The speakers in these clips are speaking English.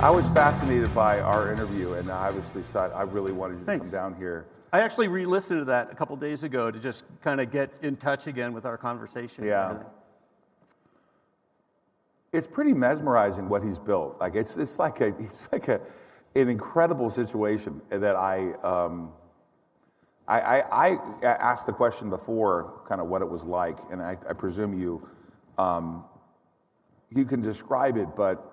I was fascinated by our interview, and I obviously thought I really wanted you to come down here. I actually re-listened to that a couple days ago to just kind of get in touch again with our conversation. Yeah. It's pretty mesmerizing what he's built. Like it's like an incredible situation that I asked the question before, kind of what it was like, and I presume you can describe it, but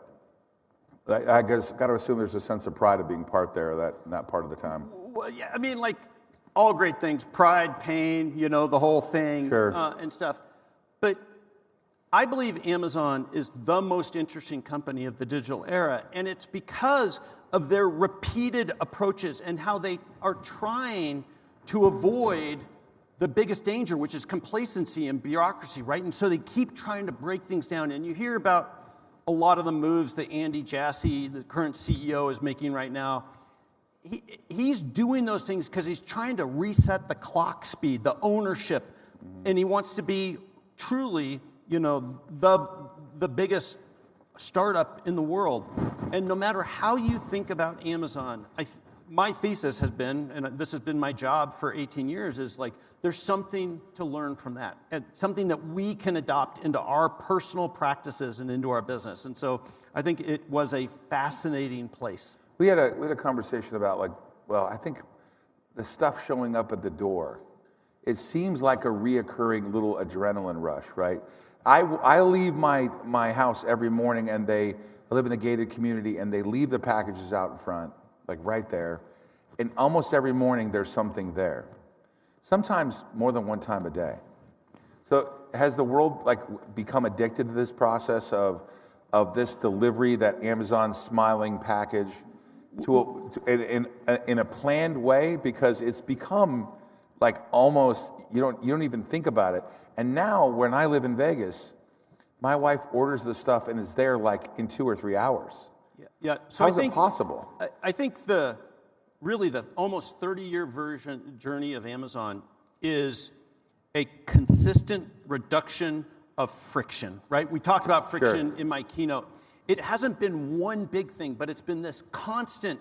I guess got to assume there's a sense of pride of being part there that part of the time. Well, yeah, I mean, like all great things, pride, pain, you know, the whole thing, sure. And stuff. But I believe Amazon is the most interesting company of the digital era, and it's because of their repeated approaches and how they are trying to avoid the biggest danger, which is complacency and bureaucracy, right? And so they keep trying to break things down. And you hear about a lot of the moves that Andy Jassy, the current CEO, is making right now. He's doing those things because he's trying to reset the clock speed, the ownership, and he wants to be truly, you know, the biggest startup in the world. And no matter how you think about Amazon, my thesis has been, and this has been my job for 18 years, is like there's something to learn from that, and something that we can adopt into our personal practices and into our business. And so I think it was a fascinating place. We had a conversation about I think the stuff showing up at the door. It seems like a reoccurring little adrenaline rush, right? I leave my house every morning, and I live in a gated community, and they leave the packages out in front, like right there. And almost every morning there's something there. Sometimes more than one time a day. So has the world become addicted to this process of this delivery, that Amazon smiling package, in a planned way? Because it's become like almost you don't even think about it. And now when I live in Vegas, my wife orders the stuff and is there like in 2 or 3 hours. Yeah. So How is it possible? I think the almost 30-year journey of Amazon is a consistent reduction of friction, right? We talked about friction in my keynote. It hasn't been one big thing, but it's been this constant,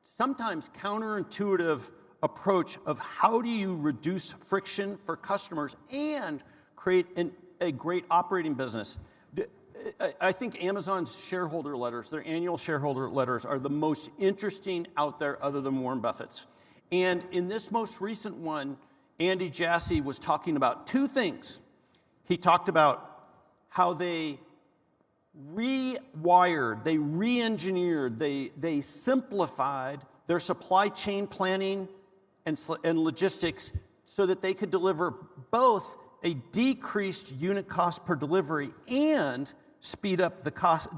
sometimes counterintuitive approach of how do you reduce friction for customers and create a great operating business. I think Amazon's shareholder letters, their annual shareholder letters, are the most interesting out there other than Warren Buffett's. And in this most recent one, Andy Jassy was talking about two things. He talked about how they rewired, they re-engineered, they simplified their supply chain planning and logistics so that they could deliver both a decreased unit cost per delivery and speed up the cost,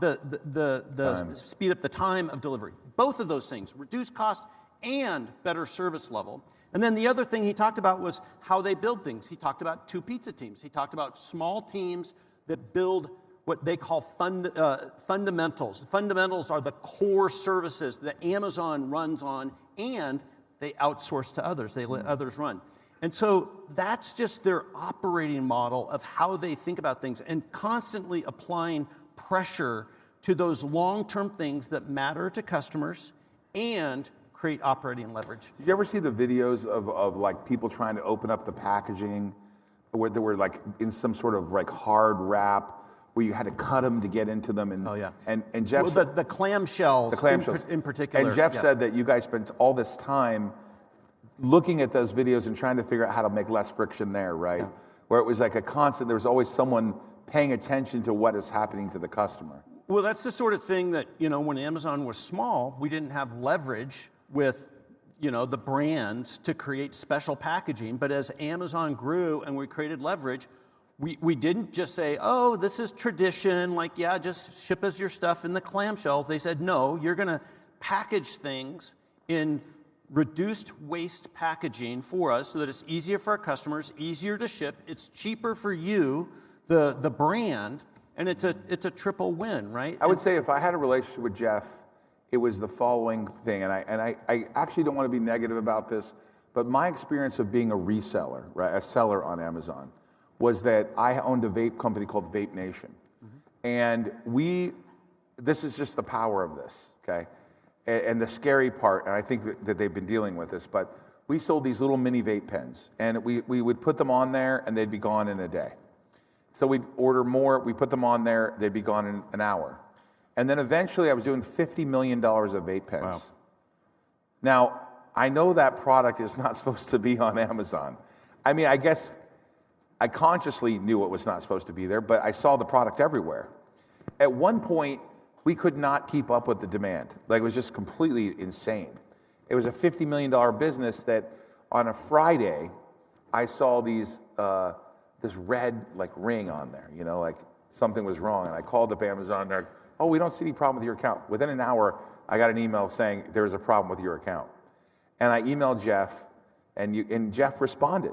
speed up the time of delivery. Both of those things, reduce cost and better service level. And then the other thing he talked about was how they build things. He talked about 2 pizza teams. He talked about small teams that build what they call fundamentals. The fundamentals are the core services that Amazon runs on, and they outsource to others. They let others run. And so that's just their operating model of how they think about things, and constantly applying pressure to those long-term things that matter to customers and create operating leverage. Did you ever see the videos of like people trying to open up the packaging where they were like in some sort of like hard wrap where you had to cut them to get into them? And, and Jeff said, the clamshells, in particular. And Jeff said that you guys spent all this time looking at those videos and trying to figure out how to make less friction there, right? Yeah. Where it was like a constant, there was always someone paying attention to what is happening to the customer. Well, that's the sort of thing that, you know, when Amazon was small, we didn't have leverage with, you know, the brands to create special packaging. But as Amazon grew and we created leverage, we didn't just say, oh, this is tradition, like, yeah, just ship us your stuff in the clamshells. They said, no, you're going to package things in reduced waste packaging for us so that it's easier for our customers, easier to ship, it's cheaper for you, the brand, and it's a triple win, right? I would say if I had a relationship with Jeff, it was the following thing, and I actually don't want to be negative about this, but my experience of being a reseller, right, a seller on Amazon, was that I owned a vape company called Vape Nation. Mm-hmm. And this is just the power of this, okay? And the scary part, and I think that they've been dealing with this, but we sold these little mini vape pens, and we would put them on there, and they'd be gone in a day. So we'd order more, we put them on there, they'd be gone in an hour. And then eventually I was doing $50 million of vape pens. Wow. Now, I know that product is not supposed to be on Amazon. I mean, I guess I consciously knew it was not supposed to be there, but I saw the product everywhere. At one point, we could not keep up with the demand. Like, it was just completely insane. It was a $50 million business that on a Friday, I saw these, this red like ring on there, you know, like something was wrong. And I called up Amazon, and they're like, oh, we don't see any problem with your account. Within an hour, I got an email saying there was a problem with your account. And I emailed Jeff, and Jeff responded,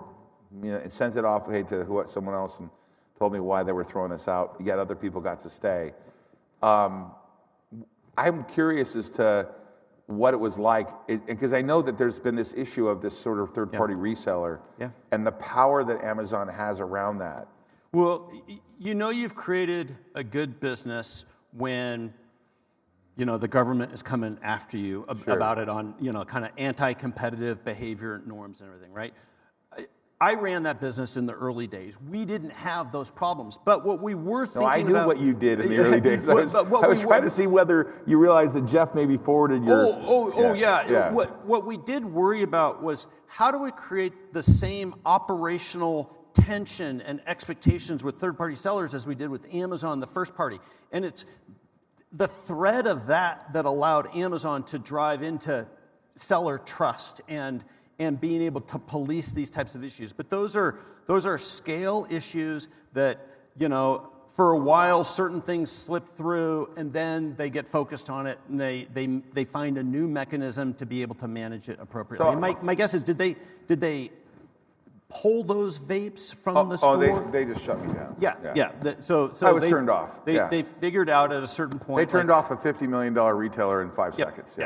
you know, and sent it off to someone else and told me why they were throwing us out, yet other people got to stay. I'm curious as to what it was like, because I know that there's been this issue of this sort of third-party reseller, and the power that Amazon has around that. Well, you know you've created a good business when, you know, the government is coming after you about it on, you know, kind of anti-competitive behavior norms and everything, right? I ran that business in the early days. We didn't have those problems. But what we were thinking I knew about, what you did in the early days. I was trying to see whether you realized that Jeff maybe forwarded your... Yeah. What we did worry about was how do we create the same operational tension and expectations with third-party sellers as we did with Amazon, the first party. And it's the thread of that allowed Amazon to drive into seller trust and being able to police these types of issues. But those are scale issues that, you know, for a while certain things slip through and then they get focused on it and they find a new mechanism to be able to manage it appropriately. So, my guess is did they pull those vapes from the store? They just shut me down. Yeah. So I was turned off. They figured out at a certain point. They turned off a $50 million retailer in 5 seconds.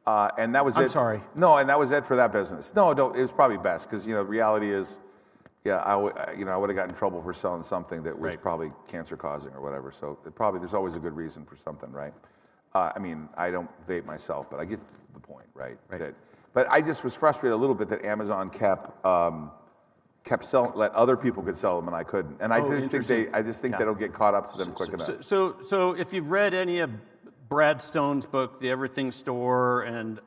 And that was it. I'm sorry. No, and that was it for that business. No, it was probably best because, you know, reality is, I would have gotten in trouble for selling something that was probably cancer causing or whatever. So there's always a good reason for something, right? I mean, I don't vape myself, but I get the point, right? But I just was frustrated a little bit that Amazon kept selling, let other people could sell them and I couldn't. And I just think they'll get caught up to them quick enough. So if you've read any of Brad Stone's book, The Everything Store, and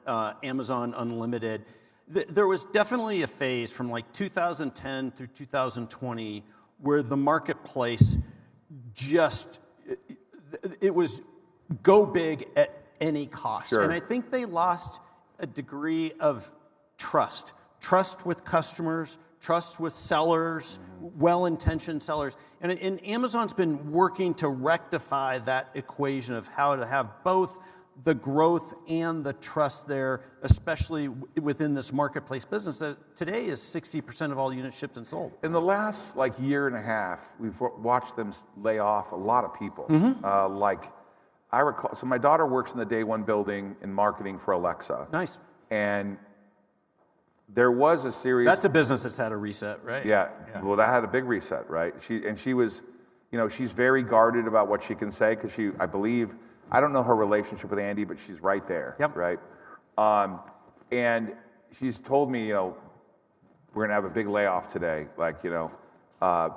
Amazon Unlimited, there was definitely a phase from like 2010 through 2020 where the marketplace it was go big at any cost. Sure. And I think they lost a degree of trust with customers, trust with sellers, well-intentioned sellers. And Amazon's been working to rectify that equation of how to have both the growth and the trust there, especially within this marketplace business that today is 60% of all units shipped and sold. In the last year and a half, we've watched them lay off a lot of people. I recall, so my daughter works in the Day One building in marketing for Alexa. Nice. And there was a series. That's a business that's had a reset, right? Yeah. Well, that had a big reset, right? She was, she's very guarded about what she can say because I believe, I don't know her relationship with Andy, but she's right there, right? And she's told me, we're gonna have a big layoff today,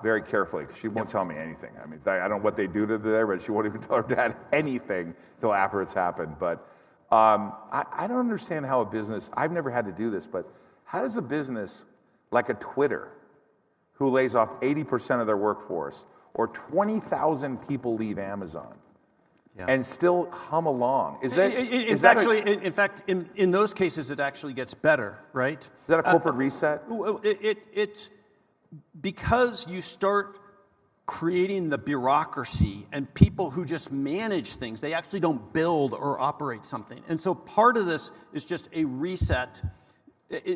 very carefully, because she won't tell me anything. I mean, I don't know what they do to there, but she won't even tell her dad anything till after it's happened. But I don't understand how a business, I've never had to do this, but how does a business like a Twitter, who lays off 80% of their workforce, or 20,000 people leave Amazon, and still hum along? In fact, in those cases, it actually gets better, right? Is that a corporate reset? It's because you start creating the bureaucracy and people who just manage things. They actually don't build or operate something. And so part of this is just a reset.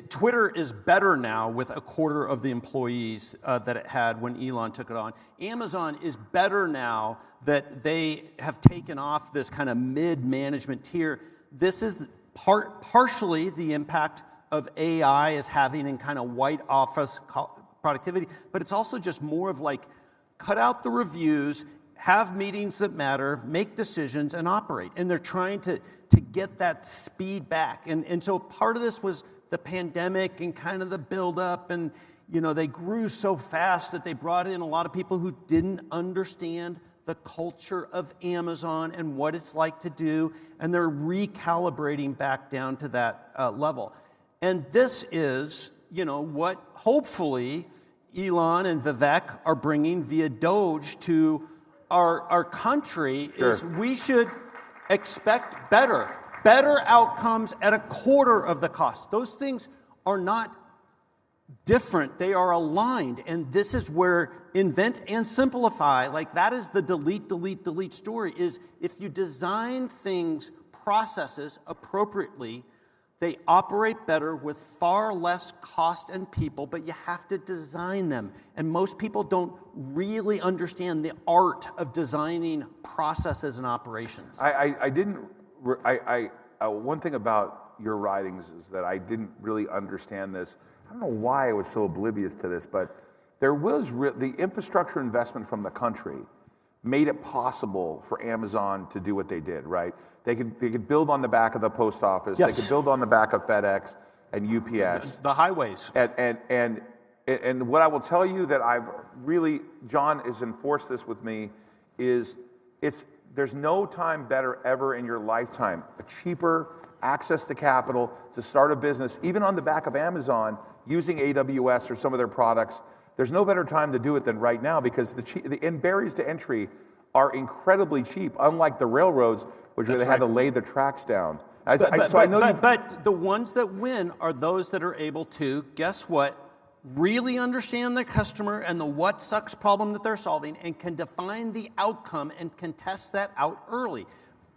Twitter is better now with a quarter of the employees that it had when Elon took it on. Amazon is better now that they have taken off this kind of mid-management tier. This is partially the impact of AI is having in kind of white office productivity, but it's also just more of cut out the reviews have meetings that matter, make decisions, and operate. And they're trying to get that speed back. And so part of this was the pandemic and kind of the buildup. And, you know, they grew so fast that they brought in a lot of people who didn't understand the culture of Amazon and what it's like to do. And they're recalibrating back down to that level. And this is, you know, what hopefully Elon and Vivek are bringing via Doge to our country. Sure. Is we should expect better outcomes at a quarter of the cost. Those things are not different, they are aligned. And this is where invent and simplify, like that is the delete story, is if you design things, processes appropriately, they operate better with far less cost and people, but you have to design them. And most people don't really understand the art of designing processes and operations. One thing about your writings is that I didn't really understand this. I don't know why I was so oblivious to this, but there was the infrastructure investment from the country made it possible for Amazon to do what they did, right? They could build on the back of the post office. Yes. They could build on the back of FedEx and UPS. The highways. And what I will tell you that I've really, John has enforced this with me, is there's no time better ever in your lifetime, a cheaper access to capital to start a business, even on the back of Amazon, using AWS or some of their products. There's no better time to do it than right now, because the barriers to entry are incredibly cheap, unlike the railroads, which they had to lay the tracks down. But the ones that win are those that are able to, guess what, really understand their customer and the what sucks problem that they're solving, and can define the outcome and can test that out early.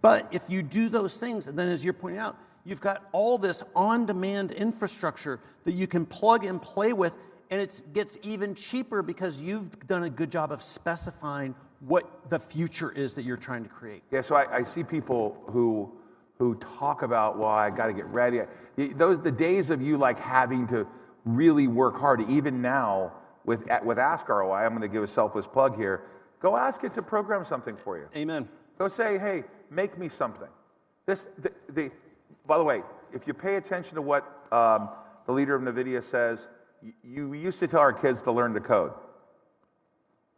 But if you do those things, and then as you're pointing out, you've got all this on-demand infrastructure that you can plug and play with, and it gets even cheaper because you've done a good job of specifying what the future is that you're trying to create. Yeah, so I see people who talk about, well, I got to get ready. The days of you like having to really work hard, even now with Ask ROI, I'm going to give a selfless plug here. Go ask it to program something for you. Amen. Go say, hey, make me something. By the way, if you pay attention to what the leader of NVIDIA says, we used to tell our kids to learn to code.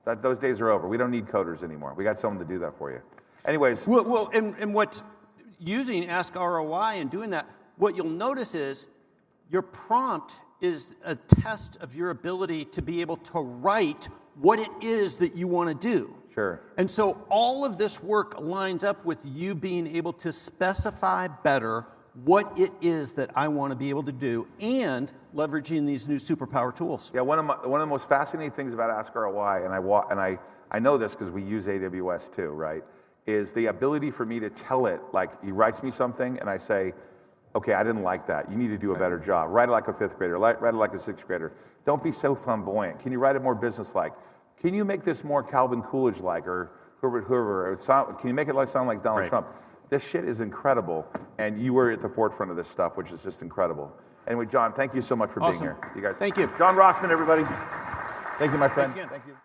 Those days are over. We don't need coders anymore. We got someone to do that for you. Anyways. Well, and what's using Ask ROI and doing that, what you'll notice is your prompt is a test of your ability to be able to write what it is that you want to do. Sure. And so all of this work lines up with you being able to specify better what it is that I want to be able to do, and leveraging these new superpower tools. Yeah, one of the most fascinating things about Ask ROI, and I know this because we use AWS too, right, is the ability for me to tell it, like he writes me something and I say, okay, I didn't like that. You need to do a better job. Write it like a fifth grader, write it like a sixth grader. Don't be so flamboyant. Can you write it more business-like? Can you make this more Calvin Coolidge-like, or whoever? Can you make it sound like Donald Trump? This shit is incredible, and you were at the forefront of this stuff, which is just incredible. Anyway, John, thank you so much for being here. You guys. Thank you. John Rossman, everybody. Thank you, my friend. Thanks again. Thank you.